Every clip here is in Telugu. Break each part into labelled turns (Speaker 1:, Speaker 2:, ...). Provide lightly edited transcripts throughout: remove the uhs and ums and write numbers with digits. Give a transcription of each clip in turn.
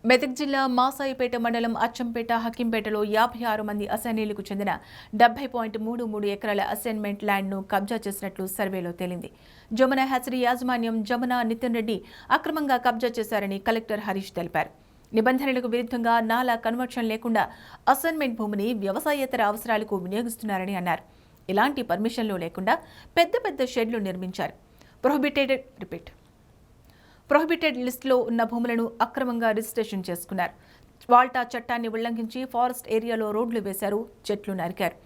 Speaker 1: మెదక్ జిల్లా మాసాయిపేట మండలం అచ్చంపేట హకింపేటలో 56 మంది అసైనీలకు చెందిన 70.33 ఎకరాల అసైన్మెంట్ ల్యాండ్ను కబ్జా చేసినట్లు సర్వేలో తేలింది. జమున హ్యాచరీ యాజమాన్యం జమున నితిన్ రెడ్డి అక్రమంగా కబ్జా చేశారని కలెక్టర్ హరీష్ తెలిపారు. నిబంధనలకు విరుద్ధంగా నాలా కన్వర్షన్ లేకుండా అసైన్మెంట్ భూమిని వ్యవసాయేతర అవసరాలకు వినియోగిస్తున్నారని అన్నారు. ఇలాంటి పర్మిషన్లు లేకుండా పెద్ద షెడ్లు నిర్మించారు. ప్రొహిబిటెడ్ లిస్టులో ఉన్న భూములను అక్రమంగా రిజిస్ట్రేషన్ చేసుకున్నారు. వాల్టా చట్టాన్ని ఉల్లంఘించి ఫారెస్ట్ ఏరియాలో రోడ్లు వేశారు, చెట్లు నరికారు.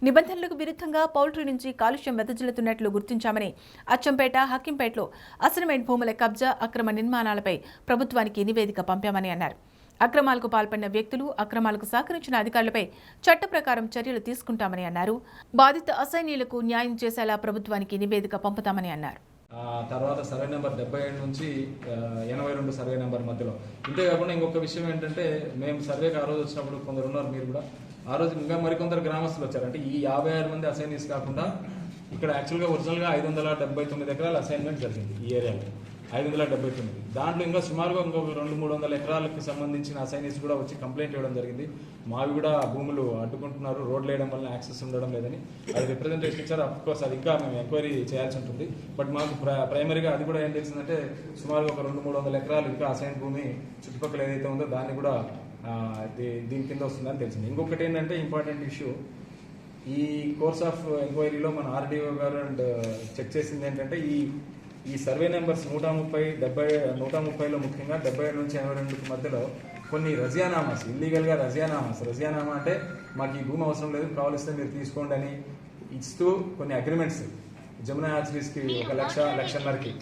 Speaker 1: నిబంధనలకు విరుద్ధంగా పౌల్ట్రీ నుంచి కాలుష్యం వెదజల్లుతున్నట్లు గుర్తించామని అచ్చంపేట, హకింపేటలో అసైన్మెంట్ భూముల కబ్జా, అక్రమ నిర్మాణాలపై ప్రభుత్వానికి నివేదిక పంపామని అన్నారు. అక్రమాలకు పాల్పడిన వ్యక్తులు, అక్రమాలకు సహకరించిన అధికారులపై చట్ట ప్రకారం చర్యలు తీసుకుంటామని అన్నారు. బాధిత అసైనీయులకు న్యాయం చేసేలా ప్రభుత్వానికి నివేదిక పంపుతామని అన్నారు.
Speaker 2: తర్వాత సర్వే నెంబర్ 77 నుంచి 82 సర్వే నెంబర్ మధ్యలో. ఇంతేకాకుండా ఇంకొక విషయం ఏంటంటే, మేము సర్వేకి ఆ రోజు వచ్చినప్పుడు కొందరు ఉన్నారు, మీరు కూడా ఆ రోజు ఇంకా మరికొందరు గ్రామస్తులు వచ్చారు. అంటే ఈ 56 మంది అసైనీస్ కాకుండా ఇక్కడ యాక్చువల్గా ఒరిజినల్గా 579 ఎకరాల అసైన్మెంట్ జరిగింది ఈ ఏరియాలో. 579 దాంట్లో ఇంకా సుమారుగా ఇంకొక 200-300 ఎకరాలకు సంబంధించిన అసైనీస్ కూడా వచ్చి కంప్లైంట్ ఇవ్వడం జరిగింది. మావి కూడా భూములు అడ్డుకుంటున్నారు, రోడ్లు వేయడం వల్ల యాక్సెస్ ఉండడం లేదని అది రిప్రజెంటేషన్ ఇచ్చారు. అఫ్కోర్స్ అది ఇంకా మేము ఎంక్వైరీ చేయాల్సి ఉంటుంది. బట్ మాకు ప్రైమరీగా అది కూడా ఏం తెలిసిందంటే, సుమారుగా ఒక 200-300 ఎకరాలు ఇంకా అసైన్ భూమి చుట్టుపక్కల ఏదైతే ఉందో దాన్ని కూడా దీని కింద వస్తుందని తెలిసింది. ఇంకొకటి ఏంటంటే ఇంపార్టెంట్ ఇష్యూ, ఈ కోర్స్ ఆఫ్ ఎంక్వైరీలో మన ఆర్డీఓ గారు అండ్ చెక్ చేసింది ఏంటంటే, ఈ సర్వే నెంబర్స్ 130లో ముఖ్యంగా 77 నుంచి 82 మధ్యలో కొన్ని రజియానామాస్, ఇల్లీగల్గా రజియానామా అంటే మాకు ఈ భూమి అవసరం లేదు, కావాల్స్తే మీరు తీసుకోండి అని ఇస్తూ కొన్ని అగ్రిమెంట్స్ జమున హ్యాచరీస్కి 1,00,00,000కి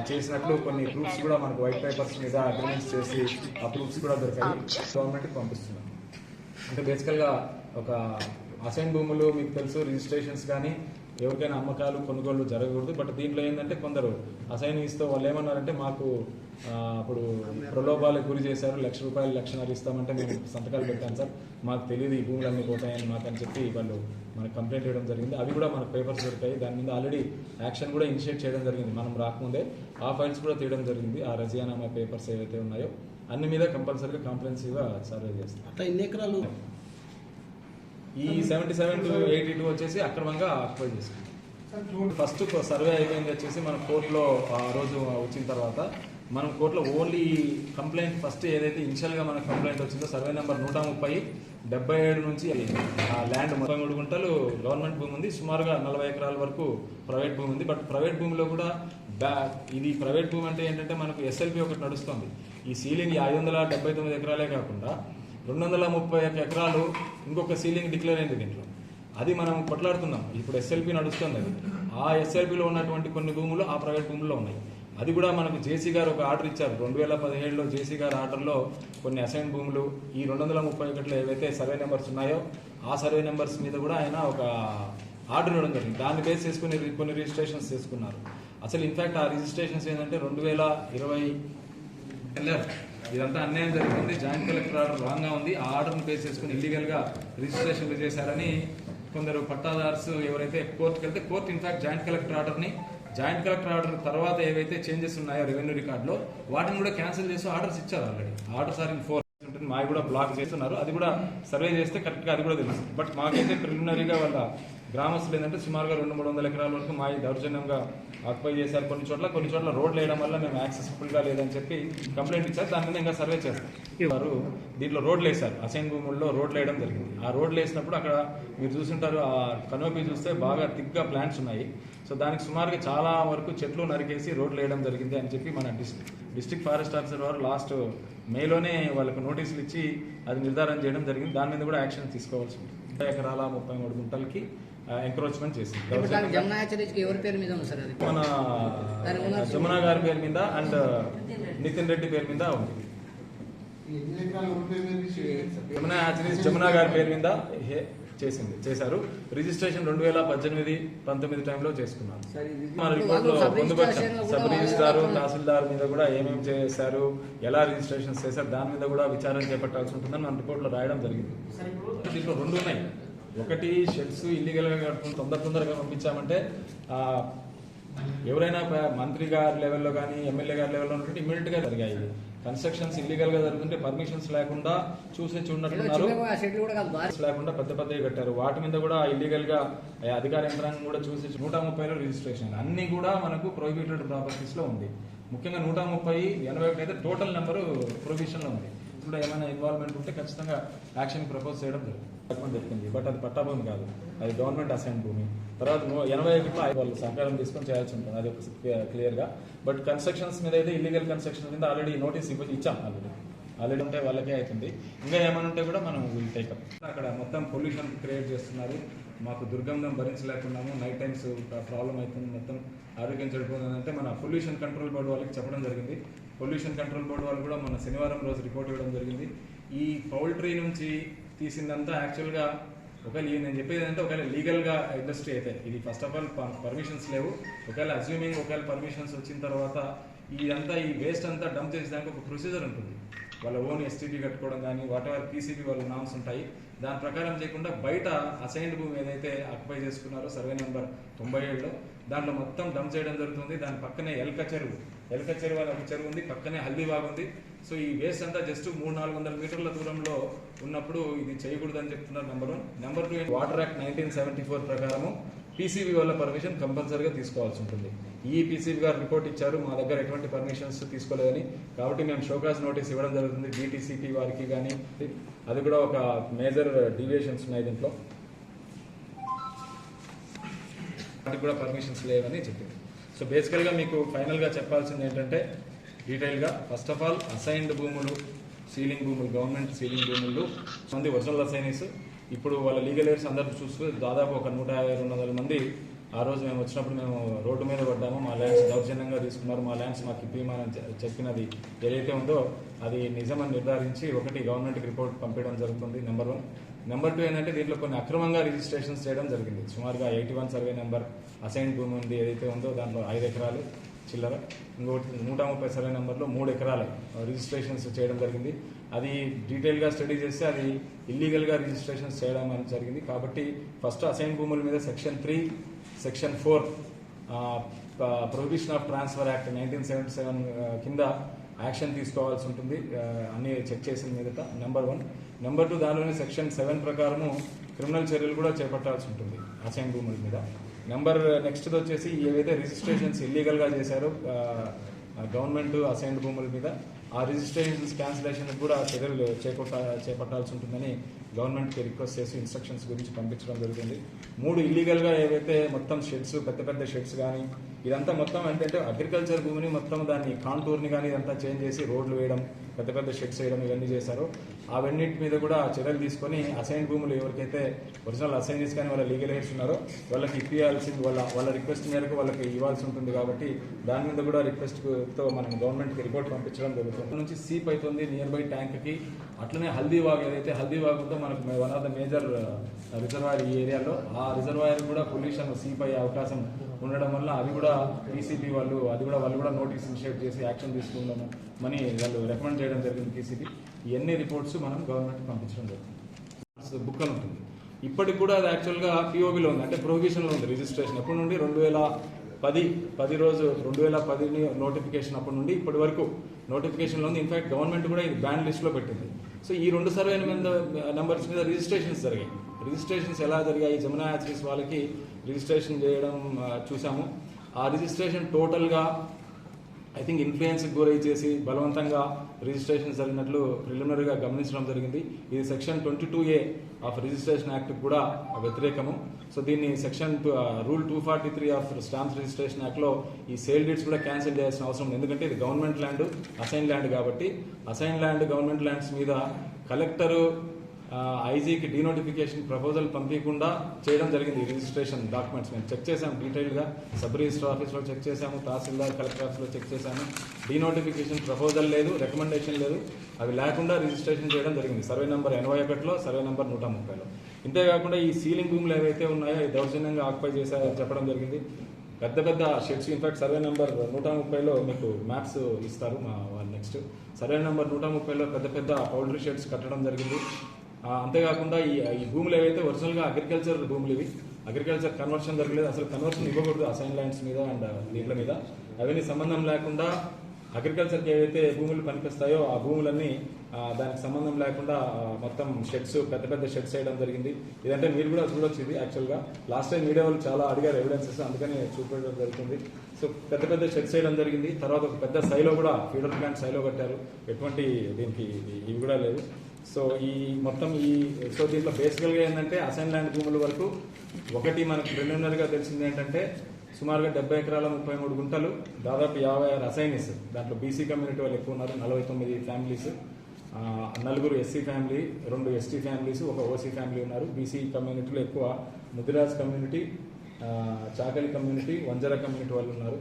Speaker 2: చేసినట్లు కొన్ని ప్రూఫ్స్ కూడా మనకు వైట్ పేపర్స్ మీద అగ్రిమెంట్స్ చేసి ఆ ప్రూఫ్స్ కూడా దొరికాయి. గవర్నమెంట్కి పంపిస్తున్నాం. అంటే బేసికల్గా ఒక అసైన్ భూములు మీకు తెలుసు, రిజిస్ట్రేషన్స్ కానీ ఎవరికైనా అమ్మకాలు కొనుగోలు జరగకూడదు. బట్ దీంట్లో ఏంటంటే కొందరు అసైనీస్తో వాళ్ళు ఏమన్నారంటే, మాకు అప్పుడు ప్రలోభాలకు గురి చేశారు, ₹1,00,000 1,50,000 ఇస్తామంటే మేము సంతకాలు పెట్టాను సార్, మాకు తెలియదు ఈ భూములు అన్నీ పోతాయని మాకు అని చెప్పి వాళ్ళు మనకు కంప్లైంట్ చేయడం జరిగింది. అవి కూడా మనకు పేపర్స్ దొరికాయి. దాని మీద ఆల్రెడీ యాక్షన్ కూడా ఇనిషియేట్ చేయడం జరిగింది. మనం రాకముందే ఆ ఫైల్స్ కూడా తీయడం జరిగింది. ఆ రజియానామా పేపర్స్ ఏవైతే ఉన్నాయో అన్ని మీద కంపల్సరీగా కాంప్రహెన్సివ్గా సర్వే చేస్తాం.
Speaker 3: ఎన్ని ఎకరాలు
Speaker 2: ఈ 77 to 82 వచ్చేసి అక్రమంగా ఆక్యుపై చేసుకుంటాం. ఫస్ట్ సర్వే అయిపోయింది వచ్చేసి మన కోర్టులో ఆ రోజు వచ్చిన తర్వాత మనం కోర్టులో ఓన్లీ కంప్లైంట్ ఫస్ట్ ఏదైతే ఇనిషియల్గా మనకు కంప్లైంట్ వచ్చిందో సర్వే నెంబర్ 130 77 నుంచి ల్యాండ్ 33 గుంటలు గవర్నమెంట్ భూమి ఉంది, సుమారుగా 40 ఎకరాల వరకు ప్రైవేట్ భూమి ఉంది. బట్ ప్రైవేట్ భూమిలో కూడా ఇది ప్రైవేట్ భూమి అంటే ఏంటంటే మనకు ఎస్ఎల్పి ఒకటి నడుస్తుంది. ఈ సీలింగ్ 579 ఎకరాలే కాకుండా 231 ఎకరాలు ఇంకొక సీలింగ్ డిక్లేర్ అయింది దీంట్లో. అది మనం కొట్లాడుతున్నాం. ఇప్పుడు ఎస్ఎల్పి నడుస్తుంది. అది ఆ ఎస్ఎల్పిలో ఉన్నటువంటి కొన్ని భూములు ఆ ప్రైవేట్ భూముల్లో ఉన్నాయి. అది కూడా మనకు జేసీ గారు ఒక ఆర్డర్ ఇచ్చారు. 2017లో జేసీ గారు ఆర్డర్లో కొన్ని అసైన్ భూములు ఈ 231 ఏవైతే సర్వే నెంబర్స్ ఉన్నాయో ఆ సర్వే నెంబర్స్ మీద కూడా ఆయన ఒక ఆర్డర్ ఇవ్వడం జరిగింది. దాన్ని బేస్ చేసుకుని కొన్ని రిజిస్ట్రేషన్స్ చేసుకున్నారు. అసలు ఇన్ఫాక్ట్ ఆ రిజిస్ట్రేషన్స్ ఏంటంటే 2020 ఇదంతా అన్యాయం జరిగింది. జాయింట్ కలెక్టర్ ఆర్డర్ రాంగ్గా ఉంది. ఆ ఆర్డర్ని బేస్ చేసుకుని ఇల్లీగల్గా రిజిస్ట్రేషన్లు చేశారని కొందరు పట్టాదార్స్ ఎవరైతే కోర్టుకు వెళ్తే court in fact joint collector order తర్వాత ఏవైతే చేంజెస్ ఉన్నాయో రెవెన్యూ రికార్డులో వాటిని కూడా క్యాన్సిల్ చేసి ఆర్డర్స్ ఇచ్చారు. Already orders are in force ఉంటుంది. మావి కూడా బ్లాక్ చేస్తున్నారు. అది కూడా సర్వే చేస్తే కరెక్ట్గా అది కూడా తెలుస్తుంది. బట్ మాకైతే ప్రిలిమినరీగా వాళ్ళ గ్రామస్తులు ఏంటంటే సుమారుగా 200-300 ఎకరాల వరకు మా దౌర్జన్యంగా ఆక్యుపై చేశారు. కొన్ని చోట్ల రోడ్లు వేయడం వల్ల మేము యాక్సెసిబుల్గా లేదని చెప్పి కంప్లైంట్ ఇచ్చారు. దాని మీద ఇంకా సర్వే చేస్తాం. వారు దీంట్లో రోడ్లు వేశారు. అసైన్ భూముల్లో రోడ్లు వేయడం జరిగింది. ఆ రోడ్లు వేసినప్పుడు అక్కడ మీరు చూస్తుంటారు, ఆ కనోపీ చూస్తే బాగా థిక్గా ప్లాంట్స్ ఉన్నాయి. సో దానికి సుమారుగా చాలా వరకు చెట్లు నరికేసి రోడ్లు వేయడం జరిగింది అని చెప్పి మన డిస్ట్రిక్ట్ ఫారెస్ట్ ఆఫీసర్ వారు లాస్ట్ మేలోనే వాళ్ళకు నోటీసులు ఇచ్చి అది నిర్ధారణ చేయడం జరిగింది. దాని మీద కూడా యాక్షన్ తీసుకోవాల్సి ఉంటుంది. 20 ఎకరాల 33 గుంటలకి ఎంక్రోచ్మెంట్ చేసింది. మన జమున గారి పేరు మీద అండ్ నితిన్ రెడ్డి పేరు మీద ఉంది. జమున గారి పేరు మీద చేశారు. రిజిస్ట్రేషన్ 2018-19 టైంలో చేసుకున్నారు. మన రిపోర్ట్లో పొందుపరిచాం. సబ్ రిజిస్ట్రార్, తహసీల్దార్ మీద కూడా ఏమేమి చేశారు, ఎలా రిజిస్ట్రేషన్ చేశారు, దాని మీద కూడా విచారణ చేపట్టాల్సి ఉంటుందని మన రిపోర్ట్లో రాయడం జరిగింది. దీంట్లో 2 ఉన్నాయి. ఒకటి షెడ్స్ ఇల్లీగల్గా కట్టుకుని తొందరగా పంపించామంటే ఎవరైనా మంత్రి గారి లెవెల్లో కానీ ఎమ్మెల్యే గారి లెవెల్లో ఉంటే ఇమీడియట్గా జరిగాయి. ఇది కన్స్ట్రక్షన్స్ ఇల్లీగల్గా జరుగుతుంటే పర్మిషన్స్ లేకుండా చూడనట్టున్నారు, లేకుండా పెద్ద పెద్దవి కట్టారు. వాటి మీద కూడా ఇల్లీగల్గా అధికార యంత్రాంగం కూడా చూసి 130లో రిజిస్ట్రేషన్ అన్ని కూడా మనకు ప్రొహిబిటెడ్ ప్రాపర్టీస్లో ఉంది. ముఖ్యంగా 130, 81 అయితే టోటల్ నెంబరు ప్రొహిబిషన్లో ఉంది. కూడా ఏమైనా ఇన్వాల్వ్మెంట్ ఉంటే ఖచ్చితంగా యాక్షన్ ప్రపోజ్ చేయడం జరిగింది. బట్ అది పట్టాభూమి కాదు, అది గవర్నమెంట్ అసైన్ భూమి. తర్వాత 81లో వాళ్ళు సహకారం తీసుకొని చేయాల్సి ఉంటుంది, అది క్లియర్గా. బట్ కన్స్ట్రక్షన్స్ మీద అయితే ఇల్లీగల్ కన్స్ట్రక్షన్ మీద ఆల్రెడీ నోటీస్ ఇచ్చాం. ఆల్రెడీ ఉంటే వాళ్ళకే అవుతుంది. ఇంకా ఏమైనా ఉంటే కూడా మనం విల్ టేకప్. అక్కడ మొత్తం పొల్యూషన్ క్రియేట్ చేస్తున్నారు, మాకు దుర్గంధం భరించలేకున్నాము, నైట్ టైమ్స్ ప్రాబ్లం అవుతుంది, మొత్తం ఆరోగ్యం చెడిపోతుందంటే మన పొల్యూషన్ కంట్రోల్ బోర్డు వాళ్ళకి చెప్పడం జరిగింది. పొల్యూషన్ కంట్రోల్ బోర్డు వాళ్ళు కూడా మన శనివారం రోజు రిపోర్ట్ ఇవ్వడం జరిగింది. ఈ పౌల్ట్రీ నుంచి తీసిందంతా యాక్చువల్గా ఒకవేళ నేను చెప్పేది ఏంటంటే ఒకవేళ లీగల్గా ఇండస్ట్రీ అయితే ఇది ఫస్ట్ ఆఫ్ ఆల్ పర్మిషన్స్ లేవు. ఒకవేళ అజ్యూమింగ్ ఒకవేళ పర్మిషన్స్ వచ్చిన తర్వాత ఇదంతా ఈ వేస్ట్ అంతా డంప్ చేసేదానికి ఒక ప్రొసీజర్ ఉంటుంది. వాళ్ళ ఓన్ ఎస్టీపీ కట్టుకోవడం కానీ వాట్ ఎవర్ పీసీబీ వాళ్ళ నామ్స్ ఉంటాయి, దాని ప్రకారం చేయకుండా బయట అసైన్డ్ భూమి ఏదైతే ఆక్యుపై చేసుకున్నారో సర్వే నెంబర్ 97లో దాంట్లో మొత్తం డంప్ చేయడం జరుగుతుంది. దాని పక్కనే ఎల్క చెరువు వాళ్ళ ఒక చెరువు ఉంది, పక్కనే హల్దీబాగ్ ఉంది. సో ఈ వేస్ట్ అంతా జస్ట్ 300-400 మీటర్ల దూరంలో ఉన్నప్పుడు ఇది చేయకూడదని చెప్తున్నారు. నెంబర్ 1. నెంబర్ 2, వాటర్ యాక్ట్ 1974 ప్రకారము పీసీబీ వాళ్ళ పర్మిషన్ కంపల్సరీగా తీసుకోవాల్సి ఉంటుంది. ఈ పీసీబీ గారు రిపోర్ట్ ఇచ్చారు, మా దగ్గర ఎటువంటి పర్మిషన్స్ తీసుకోలేదని, కాబట్టి మేము షోకాస్ నోటీస్ ఇవ్వడం జరుగుతుంది డిటీసీపీ వారికి కానీ. అది కూడా ఒక మేజర్ డీవియేషన్స్ ఉన్నాయి దీంట్లో, వాటికి కూడా పర్మిషన్స్ లేవని చెప్పింది. సో బేసికల్గా మీకు ఫైనల్గా చెప్పాల్సింది ఏంటంటే డీటెయిల్గా ఫస్ట్ ఆఫ్ ఆల్ అసైన్డ్ భూములు, సీలింగ్ భూములు, గవర్నమెంట్ సీలింగ్ భూములు మంది ఒరిజినల్ అసైనీస్. ఇప్పుడు వాళ్ళ లీగల్ ఎయిడ్స్ అందరూ చూస్తూ దాదాపు ఒక 150-200 మంది ఆ రోజు మేము వచ్చినప్పుడు మేము రోడ్డు మీద పడ్డాము. మా ల్యాండ్స్ దౌర్జన్యంగా తీసుకున్నారు, మా ల్యాండ్స్ మాకు ఇప్పిమని చెప్పినది ఏదైతే ఉందో అది నిజమని నిర్ధారించి ఒకటి గవర్నమెంట్కి రిపోర్ట్ పంపించడం జరుగుతుంది. నెంబర్ 1. నెంబర్ 2 ఏంటంటే దీంట్లో కొన్ని అక్రమంగా రిజిస్ట్రేషన్స్ చేయడం జరిగింది. సుమారుగా 81 సర్వే నెంబర్ అసైన్ భూమి ఉంది ఏదైతే ఉందో దాంట్లో 5 ఎకరాలు చిల్లర, ఇంకొకటి 130 సర్వే నెంబర్లో 3 ఎకరాలు రిజిస్ట్రేషన్స్ చేయడం జరిగింది. అది డీటెయిల్గా స్టడీ చేస్తే అది ఇల్లీగల్గా రిజిస్ట్రేషన్స్ చేయడం అనేది జరిగింది. కాబట్టి ఫస్ట్ అసైన్ భూముల మీద section 3, section 4 prohibition of transfer act 1977 కింద యాక్షన్ తీసుకోవాల్సి ఉంటుంది అన్ని చెక్ చేసిన మీదట. నెంబర్ 1. నెంబర్ 2, దానిలోనే సెక్షన్ 7 ప్రకారము క్రిమినల్ చర్యలు కూడా చేపట్టాల్సి ఉంటుంది అసైన్ భూముల మీద. నెక్స్ట్ వచ్చేసి ఏవైతే రిజిస్ట్రేషన్స్ ఇల్లీగల్గా చేశారో గవర్నమెంట్ అసైన్డ్ భూముల మీద ఆ రిజిస్ట్రేషన్స్ క్యాన్సిలేషన్ కూడా చర్యలు చేపట్టాల్సి ఉంటుందని గవర్నమెంట్కి రిక్వెస్ట్ చేసి ఇన్స్ట్రక్షన్స్ గురించి పంపించడం జరుగుతుంది. 3 ఇల్లీగల్గా ఏవైతే మొత్తం షెడ్స్, పెద్ద షెడ్స్ కానీ ఇదంతా మొత్తం ఏంటంటే అగ్రికల్చర్ భూమిని మొత్తం దాన్ని కాంటూర్ని కానీ ఇదంతా చేంజ్ చేసి రోడ్లు వేయడం, పెద్ద షెడ్స్ వేయడం ఇవన్నీ చేశారు. అవన్నిటి మీద కూడా చర్యలు తీసుకొని అసైన్ భూములు ఎవరికైతే ఒరిజినల్ అసైనీస్ కానీ వాళ్ళ లీగల్ ఎయిడ్స్ ఉన్నారో వాళ్ళకి ఇప్పియాల్సింది వాళ్ళ రిక్వెస్ట్ మేరకు వాళ్ళకి ఇవ్వాల్సి ఉంటుంది. కాబట్టి దాని మీద కూడా రిక్వెస్ట్తో మనం గవర్నమెంట్కి రిపోర్ట్ పంపించడం జరుగుతుంది. నుంచి సీప్ అవుతుంది నియర్ బై ట్యాంక్కి. అట్లనే హల్దీబాగ్ ఏదైతే హల్దీబాగ్ ఉందో మనకు one of the major reservoir ఈ ఏరియాలో, ఆ రిజర్వాయర్ కూడా పొల్యూషన్ సీప్ అయ్యే అవకాశం ఉండడం వల్ల అది కూడా పీసీబీ వాళ్ళు కూడా నోటీస్ ఇనిషియేట్ చేసి యాక్షన్ తీసుకుందాము అని వాళ్ళు రికమెండ్ చేయడం జరిగింది పీసీబీ. ఇవన్నీ రిపోర్ట్స్ మనం గవర్నమెంట్కి పంపించడం జరుగుతుంది. బుక్ అని ఉంటుంది. ఇప్పటికి కూడా అది యాక్చువల్గా పిఓబిలో ఉంది, అంటే ప్రొహిబిషన్లో ఉంది రిజిస్ట్రేషన్. ఎప్పటి నుండి 2010 నోటిఫికేషన్ అప్పటి నుండి ఇప్పటి వరకు నోటిఫికేషన్లో ఉంది. ఇన్ఫాక్ట్ గవర్నమెంట్ కూడా ఇది బ్యాన్ లిస్ట్లో పెట్టింది. సో ఈ 2 సర్వే నెంబర్స్ మీద రిజిస్ట్రేషన్స్ జరిగాయి. రిజిస్ట్రేషన్స్ ఎలా జరిగాయి? జమునా హ్యాచరీస్ వాళ్ళకి రిజిస్ట్రేషన్ చేయడం చూసాము. ఆ రిజిస్ట్రేషన్ టోటల్గా ఐ థింక్ ఇన్ఫ్లుయెన్స్కి గురై చేసి బలవంతంగా రిజిస్ట్రేషన్ జరిగినట్లు ప్రిలిమినరీగా గమనించడం జరిగింది. ఇది section 22A of registration act కూడా వ్యతిరేకము. సో దీన్ని section rule 243 of stamps registration యాక్ట్లో ఈ సేల్ డీడ్స్ కూడా క్యాన్సిల్ చేయాల్సిన అవసరం ఉంది. ఎందుకంటే ఇది గవర్నమెంట్ ల్యాండ్, అసైన్ ల్యాండ్ కాబట్టి అసైన్ ల్యాండ్, గవర్నమెంట్ ల్యాండ్స్ మీద కలెక్టరు ఐజీకి డీనోటిఫికేషన్ ప్రపోజల్ పంపించకుండా చేయడం జరిగింది. ఈ రిజిస్ట్రేషన్ డాక్యుమెంట్స్ మేము చెక్ చేసాము డీటెయిల్గా, సబ్ రిజిస్టర్ ఆఫీస్లో చెక్ చేసాము, తహసీల్దార్ కలెక్టర్ ఆఫీస్లో చెక్ చేసాము. డీనోటిఫికేషన్ ప్రపోజల్ లేదు, రికమెండేషన్ లేదు, అవి లేకుండా రిజిస్ట్రేషన్ చేయడం జరిగింది. సర్వే నెంబర్ 81లో, సర్వే నెంబర్ 130లో. ఇంతేకాకుండా ఈ సీలింగ్ భూములు ఏవైతే ఉన్నాయో ఈ దౌర్జన్యంగా ఆక్యుపై చేశారని చెప్పడం జరిగింది. పెద్ద షెడ్స్, ఇన్ఫాక్ట్ సర్వే నెంబర్ 130లో మీకు మ్యాప్స్ ఇస్తారు మా వాళ్ళు. నెక్స్ట్ సర్వే నెంబర్ 130లో పెద్ద పౌల్ట్రీ షెడ్స్ కట్టడం జరిగింది. అంతేకాకుండా ఈ భూములు ఏవైతే ఒరిజినల్గా అగ్రికల్చర్ భూములు ఇవి అగ్రికల్చర్ కన్వర్షన్ జరగలేదు, అసలు కన్వర్షన్ ఇవ్వకూడదు అసైన్ ల్యాండ్స్ మీద అండ్ దీంట్ల మీద. అవన్నీ సంబంధం లేకుండా అగ్రికల్చర్కి ఏవైతే భూములు పనిపిస్తాయో ఆ భూములన్నీ దానికి సంబంధం లేకుండా మొత్తం షెడ్స్, పెద్ద పెద్ద షెడ్స్ వేయడం జరిగింది. ఇదంటే మీరు కూడా చూడొచ్చు. ఇది యాక్చువల్గా లాస్ట్ టైం మీడియా వాళ్ళు చాలా అడిగారు ఎవిడెన్సెస్, అందుకని చూపించడం జరుగుతుంది. సో పెద్ద పెద్ద షెడ్స్ వేయడం జరిగింది. తర్వాత ఒక పెద్ద సైలో కూడా, ఫీడర్ ప్లాంట్ సైలో కట్టారు. ఎటువంటి దీనికి ఇవి కూడా లేదు. సో ఈ మొత్తం సో దీంట్లో బేసికల్గా ఏంటంటే అసైన్ ల్యాండ్ భూముల వరకు ఒకటి మనకు ప్రిలిమినరీగా తెలిసింది ఏంటంటే సుమారుగా 70 ఎకరాల 33 గుంటలు, దాదాపు 56 అసైనీస్. దాంట్లో బీసీ కమ్యూనిటీ వాళ్ళు ఎక్కువ ఉన్నారు, 49 families, 4 SC family, 2 ST families, 1 OC family ఉన్నారు. బీసీ కమ్యూనిటీలో ఎక్కువ ముదిరాజ్ కమ్యూనిటీ, చాకలి కమ్యూనిటీ, వంజర కమ్యూనిటీ వాళ్ళు ఉన్నారు.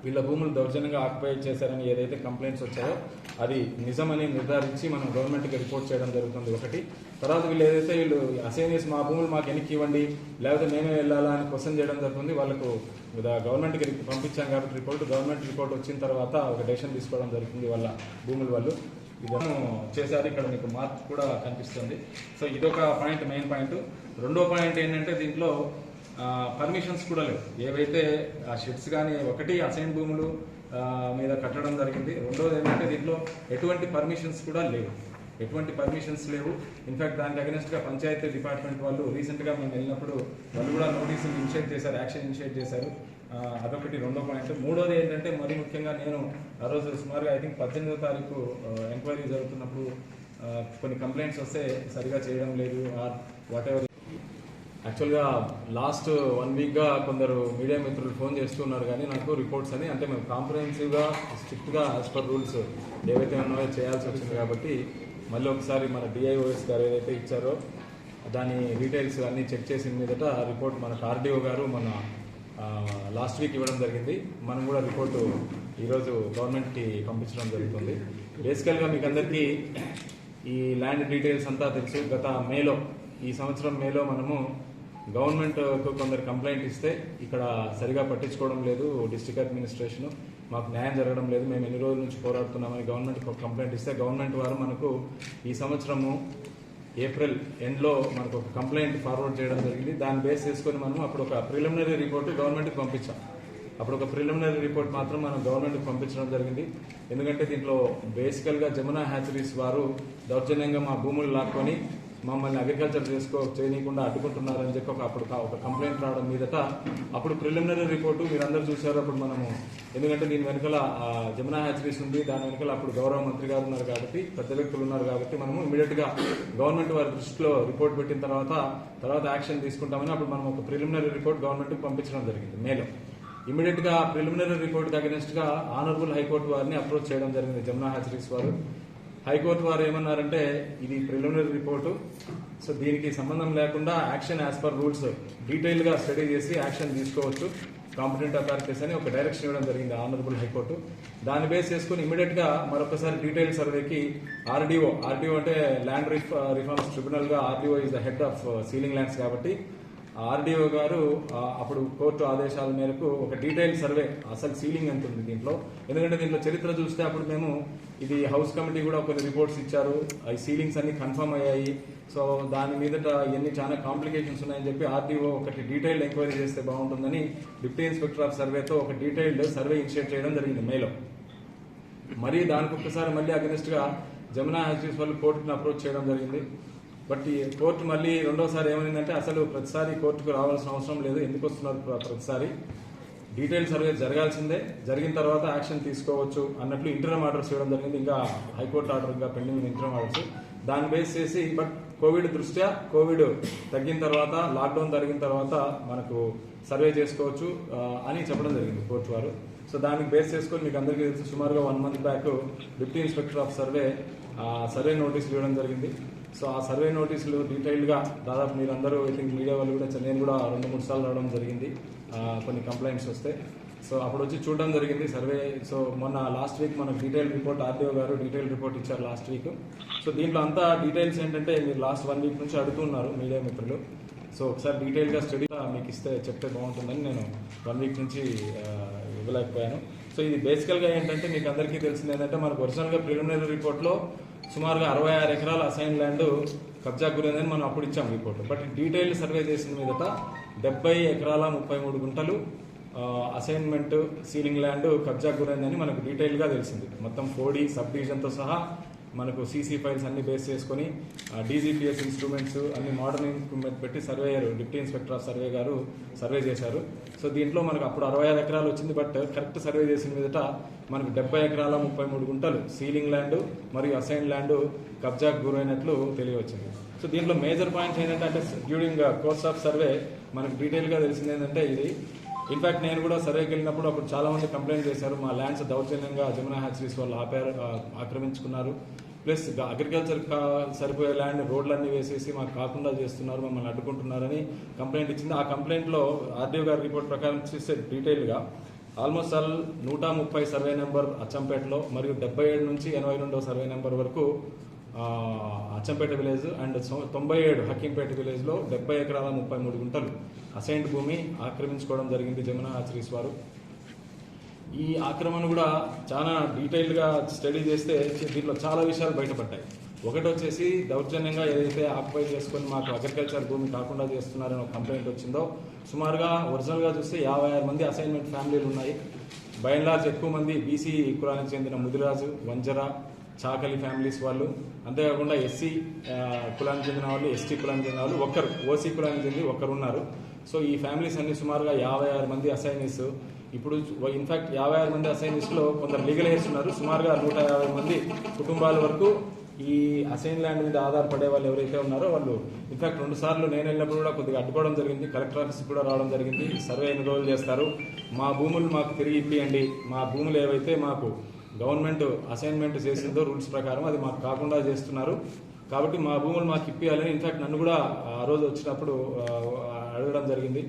Speaker 2: వీళ్ళ భూములు దౌర్జన్యంగా ఆక్యుపై చేశారని ఏదైతే కంప్లైంట్స్ వచ్చాయో అది నిజమని నిర్ధారించి మనం గవర్నమెంట్కి రిపోర్ట్ చేయడం జరుగుతుంది ఒకటి. తర్వాత వీళ్ళు అసైనీస్ మా భూములు మాకు వెనక్కి ఇవ్వండి లేకపోతే మేమే వెళ్ళాలా అని క్వశ్చన్ చేయడం జరుగుతుంది. వాళ్ళకు గవర్నమెంట్కి పంపించాం కాబట్టి గవర్నమెంట్ రిపోర్ట్ వచ్చిన తర్వాత ఒక డెసిషన్ తీసుకోవడం జరుగుతుంది వాళ్ళ భూముల వాళ్ళు. ఇదను చేశారు. ఇక్కడ మీకు మార్క్ కూడా కనిపిస్తుంది. సో ఇదొక పాయింట్, మెయిన్ పాయింట్. రెండో పాయింట్ ఏంటంటే దీంట్లో పర్మిషన్స్ కూడా లేవు. ఏవైతే షెడ్స్ కానీ ఒకటి అసైన్ భూములు మీద కట్టడం జరిగింది. రెండోది ఏంటంటే దీంట్లో ఎటువంటి పర్మిషన్స్ కూడా లేవు. ఇన్ఫాక్ట్ దానికి అగెనిస్ట్గా పంచాయతీ డిపార్ట్మెంట్ వాళ్ళు రీసెంట్గా మేము వెళ్ళినప్పుడు వాళ్ళు కూడా నోటీసులు ఇనిషియేట్ చేశారు, యాక్షన్ ఇనిషియేట్ చేశారు. అదొకటి రెండో పాయింట్. మూడోది ఏంటంటే మరీ ముఖ్యంగా నేను ఆ రోజు సుమారుగా 18వ తారీఖు ఎంక్వైరీ జరుగుతున్నప్పుడు కొన్ని కంప్లైంట్స్ వస్తే సరిగా చేయడం లేదు ఆర్ వాట్ ఎవర్. యాక్చువల్గా లాస్ట్ 1 వీక్గా కొందరు మీడియా మిత్రులు ఫోన్ చేస్తున్నారు కానీ నాకు రిపోర్ట్స్ అని, అంటే మేము కాంప్రహెన్సివ్గా స్ట్రిక్ట్గా యాజ్ పర్ రూల్స్ ఏవైతే ఉన్నాయో చేయాల్సి వచ్చింది కాబట్టి మళ్ళీ ఒకసారి మన డిఐఓఎస్ గారు ఏదైతే ఇచ్చారో దాని డీటెయిల్స్ అన్నీ చెక్ చేసిన మీదట రిపోర్ట్ మనకు ఆర్డీఓ గారు మన లాస్ట్ వీక్ ఇవ్వడం జరిగింది. మనం కూడా రిపోర్టు ఈరోజు గవర్నమెంట్కి పంపించడం జరుగుతుంది. బేసికల్గా మీకు అందరికీ ఈ ల్యాండ్ డీటెయిల్స్ అంతా తెలుసు. గత ఈ సంవత్సరం మేలో మనము గవర్నమెంట్కు కొందరు కంప్లైంట్ ఇస్తే ఇక్కడ సరిగా పట్టించుకోవడం లేదు డిస్ట్రిక్ట్ అడ్మినిస్ట్రేషన్, మాకు న్యాయం జరగడం లేదు, మేము ఎన్ని రోజుల నుంచి పోరాడుతున్నామని గవర్నమెంట్కి ఒక కంప్లైంట్ ఇస్తే గవర్నమెంట్ వారు మనకు ఈ సంవత్సరము ఏప్రిల్ ఎండ్లో మనకు ఒక కంప్లైంట్ ఫార్వర్డ్ చేయడం జరిగింది. దాన్ని బేస్ చేసుకొని మనం అప్పుడు ఒక ప్రిలిమినరీ రిపోర్ట్ గవర్నమెంట్కి పంపించాం. అప్పుడు ఒక ప్రిలిమినరీ రిపోర్ట్ మాత్రం మనం గవర్నమెంట్కి పంపించడం జరిగింది. ఎందుకంటే దీంట్లో బేసికల్గా జమునా హ్యాచరీస్ వారు దౌర్జన్యంగా మా భూములు లాక్కొని మమ్మల్ని అగ్రికల్చర్ చేయనీయకుండా అడ్డుకుంటున్నారని చెప్పి అప్పుడు ఒక కంప్లైంట్ రావడం మీదట అప్పుడు ప్రిలిమినరీ రిపోర్టు మీరందరూ చూశారు. అప్పుడు మనము ఎందుకంటే దీని వెనకాల జమునా హ్యాచరీస్ ఉంది, దాని వెనకాల అప్పుడు గౌరవ మంత్రి గారు ఉన్నారు కాబట్టి, పెద్ద వ్యక్తులు ఉన్నారు కాబట్టి మనము ఇమీడియట్గా గవర్నమెంట్ వారి దృష్టిలో రిపోర్ట్ పెట్టిన తర్వాత యాక్షన్ తీసుకుంటామని అప్పుడు మనం ఒక ప్రిలిమినరీ రిపోర్ట్ గవర్నమెంట్కి పంపించడం జరిగింది మేలో. ఇమీడియట్గా ప్రిలిమినరీ రిపోర్ట్కి అగెనిస్ట్గా ఆనరబుల్ హైకోర్టు వారిని అప్రోచ్ చేయడం జరిగింది జమునా హ్యాచరీస్ వారు. హైకోర్టు వారు ఏమన్నారంటే ఇది ప్రిలిమినరీ రిపోర్టు, సో దీనికి సంబంధం లేకుండా యాక్షన్ యాజ్ పర్ రూల్స్ డీటెయిల్గా స్టడీ చేసి యాక్షన్ తీసుకోవచ్చు కాంపిటెంట్ అథారిటీస్ అని ఒక డైరెక్షన్ ఇవ్వడం జరిగింది ఆనరబుల్ హైకోర్టు. దాన్ని బేస్ చేసుకుని ఇమీడియట్గా మరొకసారి డీటెయిల్ సర్వేకి ఆర్డీఓ అంటే ల్యాండ్ రిఫార్మ్స్ ట్రిబ్యునల్గా RDO is the head of ceiling lands కాబట్టి ఆర్డీఓ గారు అప్పుడు కోర్టు ఆదేశాల మేరకు ఒక డీటెయిల్ సర్వే అసలు సీలింగ్ ఎంత ఉంది దీంట్లో, ఎందుకంటే దీంట్లో చరిత్ర చూస్తే అప్పుడు మేము ఇది హౌస్ కమిటీ కూడా కొన్ని రిపోర్ట్స్ ఇచ్చారు, ఈ సీలింగ్స్ అన్ని కన్ఫర్మ్ అయ్యాయి. సో దాని మీదట ఇవన్నీ చాలా కాంప్లికేషన్స్ ఉన్నాయని చెప్పి ఆర్డీఓ ఒకటి డీటెయిల్డ్ ఎంక్వైరీ చేస్తే బాగుంటుందని డిప్యూటీ ఇన్స్పెక్టర్ ఆఫ్ సర్వేతో ఒక డీటెయిల్డ్ సర్వే ఇనిషియేట్ చేయడం జరిగింది మేలో. మరి దానికి ఒక్కసారి మళ్ళీ అగెనిస్ట్గా జమునా హ్యాచరీస్ వాళ్ళు కోర్టును అప్రోచ్ చేయడం జరిగింది. బట్ ఈ కోర్టు మళ్ళీ రెండోసారి ఏమైందంటే అసలు ప్రతిసారి కోర్టుకు రావాల్సిన అవసరం లేదు, ఎందుకు వస్తున్నారు ప్రతిసారి, డీటెయిల్ సర్వే జరగాల్సిందే, జరిగిన తర్వాత యాక్షన్ తీసుకోవచ్చు అన్నట్లు ఇంటర్మ్ ఆర్డర్స్ ఇవ్వడం జరిగింది. ఇంకా హైకోర్టు ఆర్డర్ ఇంకా పెండింగ్ ఇంటర్మ్ ఆర్డర్స్ దాన్ని బేస్ చేసి, బట్ కోవిడ్ దృష్ట్యా కోవిడ్ తగ్గిన తర్వాత లాక్డౌన్ జరిగిన తర్వాత మనకు సర్వే చేసుకోవచ్చు అని చెప్పడం జరిగింది కోర్టు వారు. సో దానికి బేస్ చేసుకొని మీకు అందరికీ తెలుసు సుమారుగా 1 month back deputy inspector of survey నోటీసులు ఇవ్వడం జరిగింది. సో ఆ సర్వే నోటీసులు డీటెయిల్డ్గా దాదాపు మీరందరూ ఐ థింక్ మీడియా వాళ్ళు కూడా నేను కూడా 2-3 సార్లు రావడం జరిగింది కొన్ని కంప్లైంట్స్ వస్తే. సో అప్పుడు వచ్చి చూడడం జరిగింది సర్వే. సో మొన్న లాస్ట్ వీక్ మనకు డీటెయిల్ రిపోర్ట్ ఆర్డీఓ గారు డీటెయిల్ రిపోర్ట్ ఇచ్చారు లాస్ట్ వీక్. సో దీంట్లో అంతా డీటెయిల్స్ ఏంటంటే మీరు లాస్ట్ 1 week నుంచి అడుగుతున్నారు మీడియా మిత్రులు. సో ఒకసారి డీటెయిల్గా స్టడీ మీకు చెప్తే బాగుంటుందని నేను 1 week నుంచి ఇవ్వలేకపోయాను. సో ఇది బేసికల్గా ఏంటంటే మీకు అందరికీ తెలిసింది ఏంటంటే మనకు ఒరిజినల్గా ప్రిలిమినరీ రిపోర్ట్లో సుమారుగా 66 ఎకరాల అసైన్ ల్యాండ్ కబ్జా గురైందని మనం అప్పుడు ఇచ్చాం రిపోర్ట్. బట్ డీటెయిల్ సర్వే చేసిన మీదట 70 ఎకరాల 33 గుంటలు అసైన్మెంట్ సీలింగ్ ల్యాండ్ కబ్జా గురైందని మనకు డీటెయిల్గా తెలిసింది. మొత్తం 4D సబ్ డివిజన్తో సహా మనకు సీసీ ఫైల్స్ అన్ని బేస్ చేసుకొని డీజీపీఎస్ ఇన్స్ట్రుమెంట్స్ అన్ని మోడర్న్ ఇన్స్ట్రుమెంట్ పెట్టి surveyor deputy inspector of survey గారు సర్వే చేశారు. సో దీంట్లో మనకు అప్పుడు 65 ఎకరాలు వచ్చింది. బట్ కరెక్ట్ సర్వే చేసిన మీదట మనకు 70 ఎకరాల 33 గుంటలు సీలింగ్ ల్యాండ్ మరియు అసైన్ ల్యాండ్ కబ్జాకు గురైనట్లు తెలియవచ్చింది. సో దీంట్లో మేజర్ పాయింట్స్ ఏంటంటే డ్యూరింగ్ కోర్స్ ఆఫ్ సర్వే మనకు డీటెయిల్గా తెలిసింది ఏంటంటే ఇది ఇన్ఫాక్ట్ నేను కూడా సర్వేకి వెళ్ళినప్పుడు అప్పుడు చాలా మంది కంప్లైంట్ చేశారు, మా ల్యాండ్స్ దౌర్జన్యంగా జమునా హ్యాచరీస్ వాళ్ళు ఆక్రమించుకున్నారు, ప్లస్ అగ్రికల్చర్ సరిపోయే ల్యాండ్ రోడ్లన్నీ వేసేసి మాకు కాకుండా చేస్తున్నారు, మమ్మల్ని అడ్డుకుంటున్నారని కంప్లైంట్ ఇచ్చింది. ఆ కంప్లైంట్లో ఆర్డీఓ గారి రిపోర్ట్ ప్రకారం చూస్తే డీటెయిల్గా ఆల్మోస్ట్ ఆల్ 130 సర్వే నెంబర్ అచ్చంపేటలో మరియు 77 నుంచి 82 సర్వే నెంబర్ వరకు అచ్చంపేట విలేజ్ అండ్ 97 హకీంపేట విలేజ్లో 70 ఎకరాల 33 గుంటలు అసైన్డ్ భూమి ఆక్రమించుకోవడం జరిగింది జమునా హ్యాచరీస్ వారు. ఈ ఆక్రమణ కూడా చాలా డీటెయిల్గా స్టడీ చేస్తే దీంట్లో చాలా విషయాలు బయటపడ్డాయి. ఒకటి వచ్చేసి దౌర్జన్యంగా ఏదైతే ఆక్యుపై చేసుకొని మాకు అగ్రికల్చర్ భూమి కాకుండా చేస్తున్నారని ఒక కంప్లైంట్ వచ్చిందో సుమారుగా ఒరిజినల్గా చూస్తే 56 మంది అసైన్మెంట్ ఫ్యామిలీలు ఉన్నాయి. బై అండ్ లార్జ్ ఎక్కువ మంది బీసీ కులానికి చెందిన ముదిరాజు, వంజర, చాకలి ఫ్యామిలీస్ వాళ్ళు, అంతేకాకుండా ఎస్సీ కులానికి చెందిన వాళ్ళు, ఎస్టీ కులానికి చెందిన వాళ్ళు ఒకరు, ఓసీ కులానికి చెంది ఒకరు ఉన్నారు. సో ఈ ఫ్యామిలీస్ అన్ని సుమారుగా 56 మంది అసైనీస్. ఇప్పుడు ఇన్ఫాక్ట్ 56 మంది అసైనీస్లో కొందరు లీగల్ ఎయిడ్స్ ఉన్నారు. సుమారుగా 150 మంది కుటుంబాల వరకు ఈ అసైన్ ల్యాండ్ మీద ఆధారపడే వాళ్ళు ఎవరైతే ఉన్నారో వాళ్ళు ఇన్ఫాక్ట్ 2 సార్లు నేను వెళ్ళినప్పుడు కూడా కొద్దిగా అడ్డుకోవడం జరిగింది. కలెక్టర్ ఆఫీస్కి కూడా రావడం జరిగింది. సర్వే ఎన్ని రోజులు చేస్తారు, మా భూములు మాకు తిరిగి ఇప్పియండి, మా భూములు ఏవైతే మాకు గవర్నమెంట్ అసైన్మెంట్ చేసిందో రూల్స్ ప్రకారం అది మాకు కాకుండా చేస్తున్నారు కాబట్టి మా భూములు మాకు ఇప్పియాలని ఇన్ఫాక్ట్ నన్ను కూడా ఆ రోజు వచ్చినప్పుడు అడగడం జరిగింది.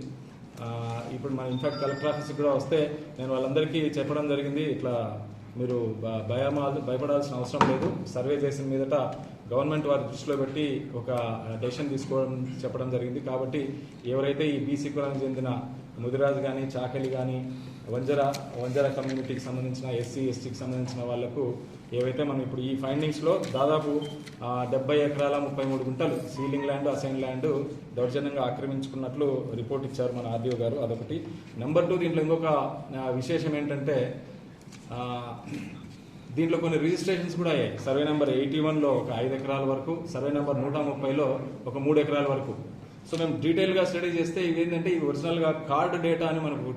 Speaker 2: ఇప్పుడు మన ఇన్ఫాక్ట్ కలెక్టర్ ఆఫీస్కి కూడా వస్తే నేను వాళ్ళందరికీ చెప్పడం జరిగింది, ఇట్లా మీరు భయపడాల్సిన అవసరం లేదు, సర్వే చేసిన మీదట గవర్నమెంట్ వారి దృష్టిలో పెట్టి ఒక డెసిషన్ తీసుకోవడం చెప్పడం జరిగింది. కాబట్టి ఎవరైతే ఈ బీసీ కులానికి చెందిన ముదిరాజు కానీ, చాకలి కానీ, వంజర కమ్యూనిటీకి సంబంధించిన ఎస్సీ ఎస్టీకి సంబంధించిన వాళ్లకు ఏవైతే మనం ఇప్పుడు ఈ ఫైండింగ్స్లో దాదాపు 70 ఎకరాల 33 గుంటలు సీలింగ్ ల్యాండ్, అసైన్ ల్యాండ్ దౌర్జన్యంగా ఆక్రమించుకున్నట్లు రిపోర్ట్ ఇచ్చారు మన ఆర్డీఓ గారు. అదొకటి. నెంబర్ 2, దీంట్లో ఇంకొక విశేషం ఏంటంటే దీంట్లో కొన్ని రిజిస్ట్రేషన్స్ కూడా అయ్యాయి. సర్వే నెంబర్ 81లో ఒక 5 ఎకరాల వరకు, సర్వే నెంబర్ 130లో ఒక 3 ఎకరాల వరకు. సో మేము డీటెయిల్గా స్టడీ చేస్తే ఇవేంటంటే ఇవి ఒరిజినల్గా కార్డు డేటా అని మనకు